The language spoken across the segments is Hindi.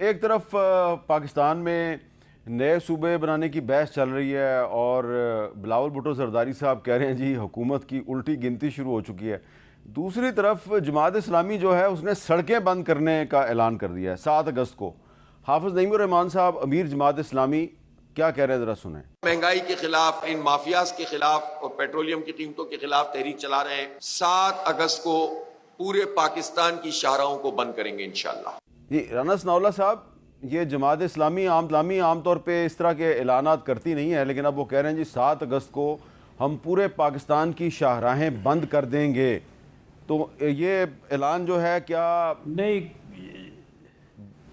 एक तरफ पाकिस्तान में नए सूबे बनाने की बहस चल रही है और बिलावल भुट्टो जरदारी साहब कह रहे हैं जी हुकूमत की उल्टी गिनती शुरू हो चुकी है। दूसरी तरफ जमात इस्लामी जो है उसने सड़कें बंद करने का ऐलान कर दिया है 7 अगस्त को। हाफिज नईमुर रहमान साहब अमीर जमात इस्लामी क्या कह रहे हैं, ज़रा सुने। महंगाई के खिलाफ, इन माफियाज के खिलाफ और पेट्रोलियम की कीमतों के खिलाफ तहरीक चला रहे हैं। 7 अगस्त को पूरे पाकिस्तान की शाहराहों को बंद करेंगे इंशाअल्लाह। जी राना सनाउल्लाह साहब, ये जमात इस्लामी आमतौर पे इस तरह के ऐलानात करती नहीं है, लेकिन अब वो कह रहे हैं जी 7 अगस्त को हम पूरे पाकिस्तान की शाहराहें बंद कर देंगे। तो ये ऐलान जो है क्या नहीं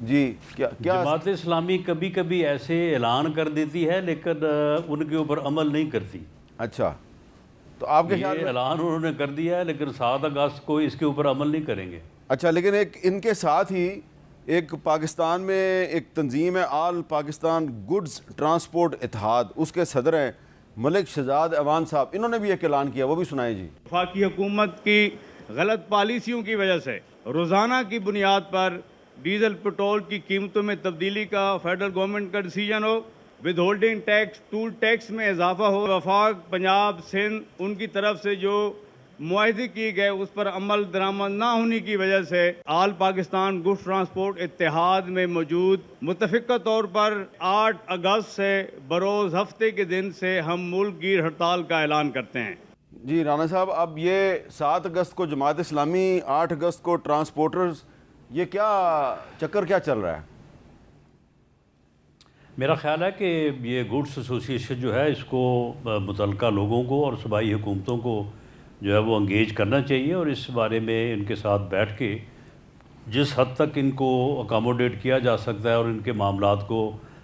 जी क्या जमात इस्लामी कभी कभी ऐसे ऐलान कर देती है लेकिन उनके ऊपर अमल नहीं करती। अच्छा, तो आपके ख्याल में ऐलान उन्होंने कर दिया है लेकिन 7 अगस्त को इसके ऊपर अमल नहीं करेंगे। अच्छा, लेकिन एक इनके साथ ही एक पाकिस्तान में एक तंजीम है आल पाकिस्तान गुड्स ट्रांसपोर्ट इत्तेहाद, उसके सदर हैं मलिक शहजाद अवान साहब, इन्होंने भी एक ऐलान किया, वो भी सुनाए जी। वफाकी हुकूमत की गलत पॉलिसियों की वजह से रोज़ाना की बुनियाद पर डीजल पेट्रोल की कीमतों में तब्दीली का फेडरल गवर्नमेंट का डिसीजन हो, with holding tax, toll tax में इजाफा हो, वफाक, पंजाब, सिंध उनकी तरफ से जो मुआहदे किए गए उस पर अमल दरामद ना होने की वजह से आल पाकिस्तान गुड्स ट्रांसपोर्ट इत्तेहाद में मौजूद मुतफ़िक़ा तौर पर 8 अगस्त से बरोज़ हफ्ते के दिन से हम मुल्क गिर हड़ताल का ऐलान करते हैं। जी राना साहब, अब ये 7 अगस्त को जमात इस्लामी, 8 अगस्त को ट्रांसपोर्टर्स, ये क्या चक्कर क्या चल रहा है? मेरा ख्याल है कि ये गुड्स एसोसिएशन जो है इसको मुतल्लिका लोगों को और सूबाई हुकूमतों को जो है वो इंगेज करना चाहिए और इस बारे में इनके साथ बैठ के जिस हद तक इनको अकोमोडेट किया जा सकता है और इनके मामलात को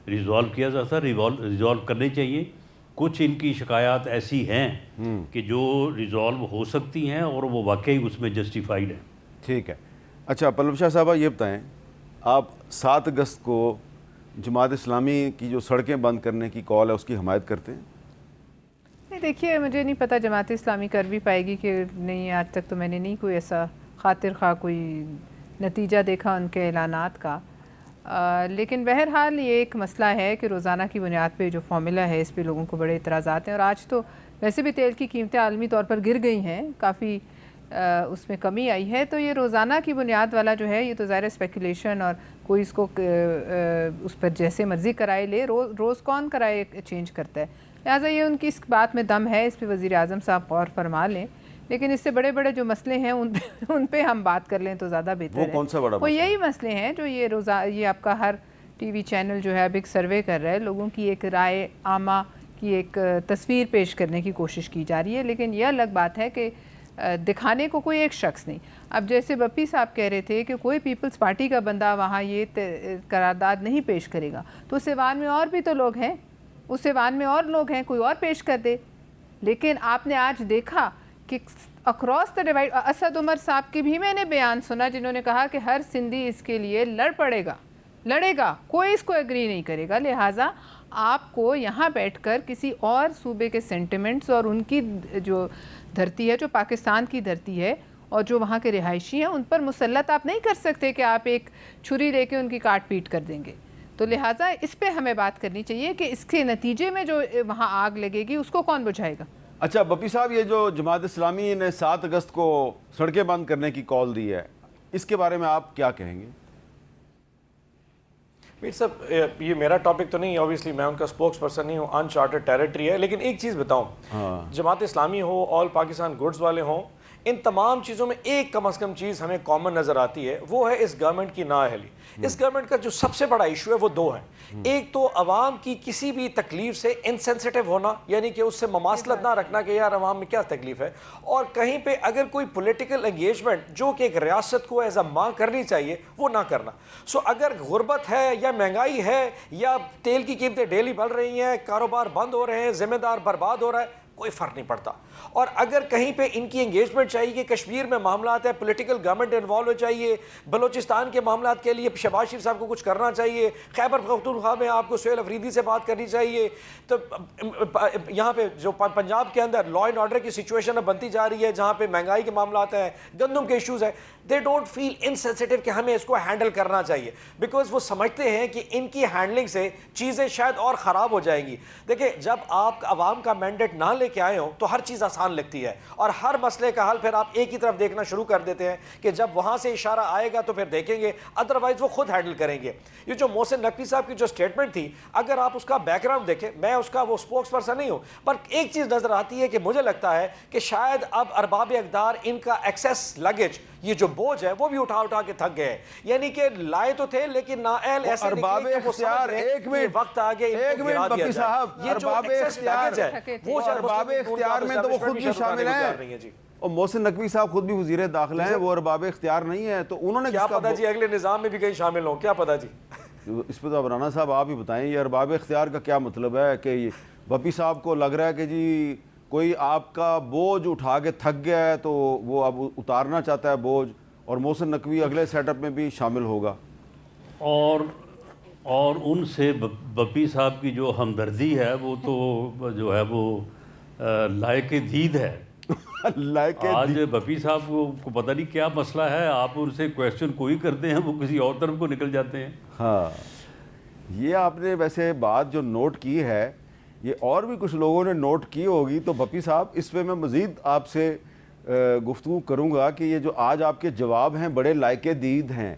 रिजॉल्व किया जा सकता है रिजॉल्व करने चाहिए। कुछ इनकी शिकायत ऐसी हैं कि जो रिजॉल्व हो सकती हैं और वो वाकई उसमें जस्टिफाइड है। ठीक है। अच्छा पल्लव शाह साहबा, ये बताएं, आप 7 अगस्त को जमात इस्लामी की जो सड़कें बंद करने की कॉल है उसकी हमायत करते हैं? नहीं, देखिए मुझे नहीं पता जमात इस्लामी कर भी पाएगी कि नहीं। आज तक तो मैंने नहीं कोई ऐसा खातिर खा कोई नतीजा देखा उनके ऐलानात का। लेकिन बहरहाल ये एक मसला है कि रोज़ाना की बुनियाद पे जो फार्मूला है इस पे लोगों को बड़े एतराज़ात हैं और आज तो वैसे भी तेल की कीमतें आलमी तौर पर गिर गई हैं, काफ़ी उसमें कमी आई है। तो ये रोज़ाना की बुनियाद वाला जो है ये तो ज़ाहिर स्पेकुलेशन और कोई इसको उस पर जैसे मर्ज़ी कराए ले, रोज़ कौन कराए चेंज करता है। लिहाजा ये उनकी इस बात में दम है, इस पर वज़ीर आज़म साहब गौर फरमा लें। लेकिन इससे बड़े बड़े जो मसले हैं उन पे हम बात कर लें तो ज़्यादा बेहतर है। कौन सा बड़ा वो यही मसले हैं जो ये आपका हर टीवी चैनल जो है अब एक सर्वे कर रहा है, लोगों की एक राय आमा की एक तस्वीर पेश करने की कोशिश की जा रही है। लेकिन यह अलग बात है कि दिखाने को कोई एक शख्स नहीं। अब जैसे बप्पी साहब कह रहे थे कि कोई पीपल्स पार्टी का बंदा वहाँ ये करारदाद नहीं पेश करेगा, तो उस ऐवान में और भी तो लोग हैं, उस ऐवान में और लोग हैं, कोई और पेश कर दे। लेकिन आपने आज देखा कि across the divide, Asad Umar साहब की भी मैंने बयान सुना जिन्होंने कहा कि हर सिंधी इसके लिए लड़ेगा, कोई इसको एग्री नहीं करेगा। लिहाजा आपको यहाँ बैठकर किसी और सूबे के सेंटिमेंट्स और उनकी जो धरती है, जो पाकिस्तान की धरती है और जो वहाँ के रिहायशी हैं, उन पर मुसल्लत आप नहीं कर सकते कि आप एक छुरी लेके उनकी काट पीट कर देंगे। तो लिहाजा इस पे हमें बात करनी चाहिए कि इसके नतीजे में जो वहाँ आग लगेगी उसको कौन बुझाएगा। अच्छा बप्पी साहब, ये जो जमात इस्लामी ने 7 अगस्त को सड़कें बंद करने की कॉल दी है, इसके बारे में आप क्या कहेंगे? मीर साहब, ये मेरा टॉपिक तो नहीं है, ऑब्वियसली मैं उनका स्पोक्स पर्सन नहीं हूँ, अनचार्टेड टेरिटरी है। लेकिन एक चीज़ बताऊँ, जमात इस्लामी हो, ऑल पाकिस्तान गुड्स वाले हों, इन तमाम चीज़ों में एक कम अज़ कम चीज़ हमें कॉमन नज़र आती है, वो है इस गवर्नमेंट की नाअहली। इस गवर्नमेंट का जो सबसे बड़ा इशू है वो 2 है। एक तो अवाम की किसी भी तकलीफ से इनसेंसिटिव होना, यानी कि उससे ममासलत ना रखना कि यार अवाम में क्या तकलीफ है, और कहीं पे अगर कोई पॉलिटिकल एंगेजमेंट जो कि एक रियासत को एज अ मांग करनी चाहिए वो ना करना। सो अगर गुर्बत है या महंगाई है या तेल की कीमतें डेली बढ़ रही हैं, कारोबार बंद हो रहे हैं, जिम्मेदार बर्बाद हो रहा है, कोई फ़र्क नहीं पड़ता। और अगर कहीं पे इनकी एंगेजमेंट चाहिए कि कश्मीर में मामला है, पॉलिटिकल गवर्नमेंट इन्वॉल्व हो चाहिए, बलोचिस्तान के मामला के लिए शहबाज शरीफ साहब को कुछ करना चाहिए, खैबर पख्तूनख्वा में आपको सुहेल अफरीदी से बात करनी चाहिए, तो यहाँ पे जो पंजाब के अंदर लॉ एंड ऑर्डर की सिचुएशन बनती जा रही है, जहाँ पे महंगाई के मामला हैं, गंदम के इश्यूज है, दे डोंट फील इनसेंसिटिव कि हमें इसको हैंडल करना चाहिए, बिकॉज वो समझते हैं कि इनकी हैंडलिंग से चीज़ें शायद और ख़राब हो जाएंगी। देखिए, जब आप आवाम का मैंडेट ना लेके आए हो तो हर चीज़ आसान लगती है और हर मसले का हल फिर आप एक ही तरफ देखना शुरू कर देते हैं कि जब वहाँ से इशारा आएगा तो फिर देखेंगे, अदरवाइज वो खुद हैंडल करेंगे। ये जो मोहसिन नकवी साहब की जो स्टेटमेंट थी, अगर आप उसका बैकग्राउंड देखें, मैं उसका वो स्पोक्स पर्सन नहीं हूँ, पर एक चीज़ नज़र आती है कि मुझे लगता है कि शायद अब अरबाब इक़्तिदार इनका एक्सेस लगेज, ये जो बोझ है, वो भी उठा उठा के थक गए। यानी कि लाए तो थे लेकिन नाअहल ऐसे अरबाब इख्तियार, एक मिनट वक्त आ गया, एक मिनट बप्पी साहब, ये जो एक्सेस लगेज है वो अरबाब इख्तियार में तो वो खुद भी शामिल हैं और मोहसिन नकवी साहब खुद भी वज़ीर दाखिला हैं, वो अरबाब इख्तियार नहीं है, तो उन्होंने क्या पता जी अगले निज़ाम में भी कहीं शामिल हो, क्या पता जी। इस पर तो अबराना साहब आप ही बताएं, ये अरबाब इख्तियार का क्या मतलब है कि बप्पी साहब को लग रहा है कि जी कोई आपका बोझ उठा के थक गया है तो वो अब उतारना चाहता है बोझ, और मोहसिन नकवी अगले सेटअप में भी शामिल होगा, और उनसे बप्पी साहब की जो हमदर्दी है वो तो जो है वो लायक दीद है। आज बप्पी साहब को पता नहीं क्या मसला है, आप उनसे क्वेश्चन कोई करते हैं वो किसी और तरफ को निकल जाते हैं। हाँ, ये आपने वैसे बात जो नोट की है, ये और भी कुछ लोगों ने नोट की होगी, तो बप्पी साहब इस पे मैं मज़ीद आपसे गुफ्तगू करूँगा कि ये जो आज आपके जवाब हैं बड़े लायक दीद हैं,